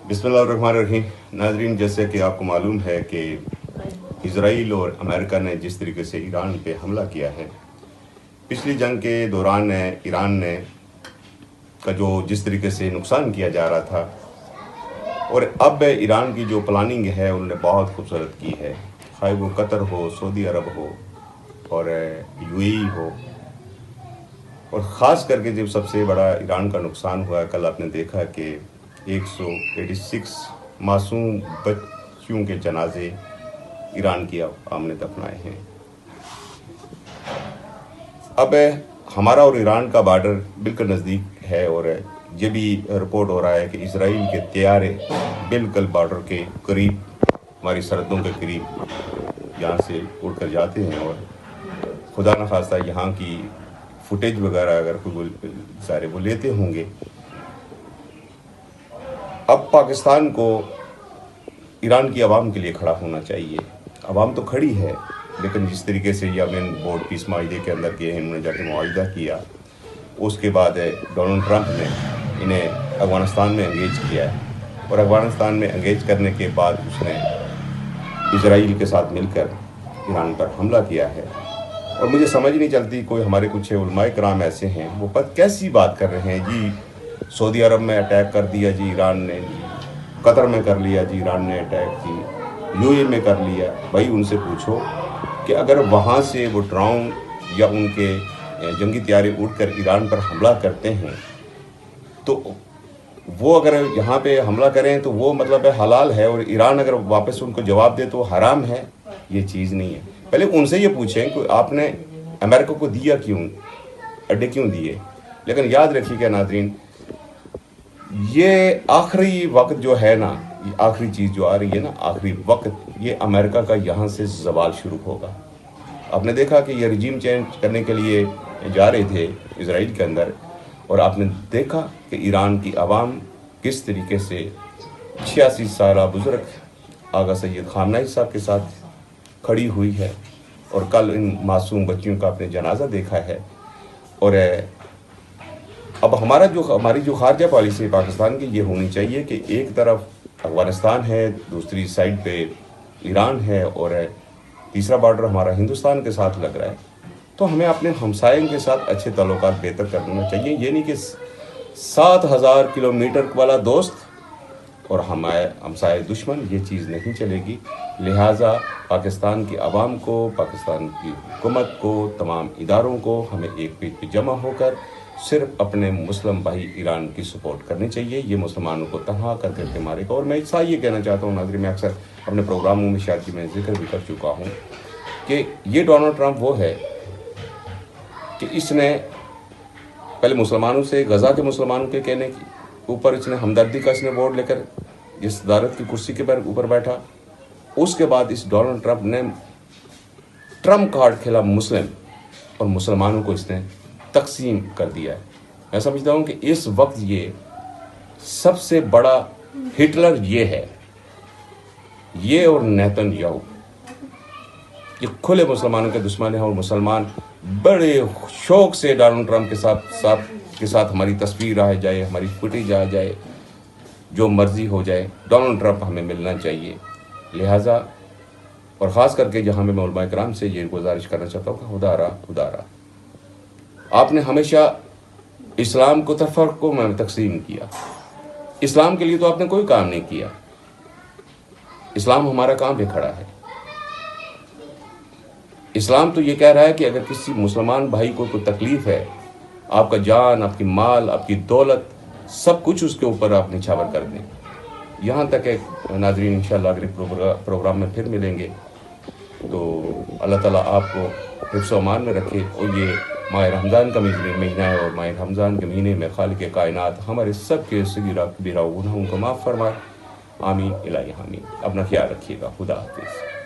بسم اللہ الرحمن الرحیم. ناظرین، جیسے کہ آپ کو معلوم ہے کہ اسرائیل اور امریکہ نے جس طریقے سے ایران پہ حملہ کیا ہے، پچھلی جنگ کے دوران ایران نے کا جو جس طریقے سے نقصان کیا جا رہا تھا، اور اب ایران کی جو پلاننگ ہے انہوں نے بہت خوبصورت کی ہے، خواہ وہ قطر ہو، سعودی عرب ہو اور یو اے ای ہو. اور خاص کر کے جب سب سے بڑا ایران کا نقصان ہوا، کل آپ نے دیکھا کہ 186 معصوم بچیوں کے جنازے ایران کی آمنے دفنائے ہیں. اب ہمارا اور ایران کا بارڈر بالکل نزدیک ہے، اور یہ بھی رپورٹ ہو رہا ہے کہ اسرائیل کے طیارے بالکل بارڈر کے قریب، ہماری سرحدوں کے قریب یہاں سے اڑ کر جاتے ہیں، اور خدا نخواستہ یہاں کی فوٹیج وغیرہ اگر کوئی سارے وہ لیتے ہوں گے. اب پاکستان کو ایران کی عوام کے لیے کھڑا ہونا چاہیے. عوام تو کھڑی ہے، لیکن جس طریقے سے یمن بورڈ پیس معاہدے کے اندر گئے ہیں، انہوں نے جا کے معاہدہ کیا، اس کے بعد ڈونلڈ ٹرمپ نے انہیں افغانستان میں انگیج کیا ہے، اور افغانستان میں انگیج کرنے کے بعد اس نے اسرائیل کے ساتھ مل کر ایران پر حملہ کیا ہے. اور مجھے سمجھ نہیں چلتی، کوئی ہمارے کچھ علماء کرام ایسے ہیں وہ کیسی بات کر رہے ہیں، جی سعودی عرب میں اٹیک کر دیا جی ایران نے، جی قطر میں کر لیا جی ایران نے اٹیک، جی یو اے میں کر لیا. بھائی ان سے پوچھو کہ اگر وہاں سے وہ ڈرون یا ان کے جنگی طیارے اڑ کر ایران پر حملہ کرتے ہیں، تو وہ اگر یہاں پہ حملہ کریں تو وہ مطلب حلال ہے، اور ایران اگر واپس ان کو جواب دے تو حرام ہے. یہ چیز نہیں ہے. پہلے ان سے یہ پوچھیں کہ آپ نے امریکہ کو دیا کیوں، اڈے کیوں دیے. لیکن یاد رکھیے کہ ناظرین، یہ آخری وقت جو ہے نا، یہ آخری چیز جو آ رہی ہے نا، آخری وقت، یہ امریکہ کا یہاں سے زوال شروع ہوگا. آپ نے دیکھا کہ یہ رجیم چینج کرنے کے لیے جا رہے تھے اسرائیل کے اندر، اور آپ نے دیکھا کہ ایران کی عوام کس طریقے سے 86 سالہ بزرگ آغا سید خامنہ ای صاحب کے ساتھ کھڑی ہوئی ہے، اور کل ان معصوم بچیوں کا اپنے جنازہ دیکھا ہے. اور اب ہماری جو خارجہ پالیسی پاکستان کی یہ ہونی چاہیے کہ ایک طرف افغانستان ہے، دوسری سائڈ پہ ایران ہے، اور تیسرا بارڈر ہمارا ہندوستان کے ساتھ لگ رہا ہے. تو ہمیں اپنے ہمسائوں کے ساتھ اچھے تعلقات بہتر کرنا چاہیے. یہ نہیں کہ 7000 کلومیٹر والا دوست اور ہمسائے دشمن، یہ چیز نہیں چلے گی. لہٰذا پاکستان کی عوام کو، پاکستان کی حکومت کو، تمام اداروں کو ہمیں ایک پیج پہ جمع ہو کر صرف اپنے مسلم بھائی ایران کی سپورٹ کرنی چاہیے. یہ مسلمانوں کو تنہا کر کے مارے گا. اور میں یہ کہنا چاہتا ہوں ناظرین، میں اکثر اپنے پروگراموں میں شاید میں ذکر بھی کر چکا ہوں کہ یہ ڈونلڈ ٹرمپ وہ ہے کہ اس نے پہلے مسلمانوں سے، غزہ کے مسلمانوں کے کہنے کی اوپر اس نے ہمدردی کا اس نے ووٹ لے کر اس صدارت کی کرسی کے اوپر بیٹھا. اس کے بعد اس ڈونلڈ ٹرمپ نے ٹرمپ کارڈ کھیلا مسلم، اور مسلمانوں کو اس نے تقسیم کر دیا ہے. میں سمجھتا ہوں کہ اس وقت یہ سب سے بڑا ہٹلر یہ ہے، یہ اور نیتن یاہو، یہ کھلے مسلمانوں کے دشمن ہیں. اور مسلمان بڑے شوق سے ڈونلڈ ٹرمپ کے ساتھ ہماری تصویر آ جائے، ہماری فوٹیج آ جائے، جو مرضی ہو جائے، ڈونلڈ ٹرمپ ہمیں ملنا چاہیے. لہٰذا اور خاص کر کے جہاں میں علماء کرام سے یہ گزارش کرنا چاہتا ہوں کہ خدا را آپ نے ہمیشہ اسلام کو تفرقوں میں تقسیم کیا. اسلام کے لیے تو آپ نے کوئی کام نہیں کیا. اسلام ہمارا کام پہ کھڑا ہے. اسلام تو یہ کہہ رہا ہے کہ اگر کسی مسلمان بھائی کو کوئی تکلیف ہے، آپ کا جان، آپ کی مال، آپ کی دولت، سب کچھ اس کے اوپر آپ نچھاور کر دیں. یہاں تک ہے ناظرین، انشاءاللہ اگلے پروگرام میں پھر ملیں گے. تو اللہ تعالیٰ آپ کو حفظ و امان میں رکھے. اور یہ ماہ رمضان کا مہینہ ہے، اور ماہ رمضان کے مہینے میں خالق کائنات ہمارے سب کے صغیرہ کبیرہ گناہوں کو معاف فرمائے. آمین الہی آمین. اپنا خیال رکھیے گا. خدا حافظ.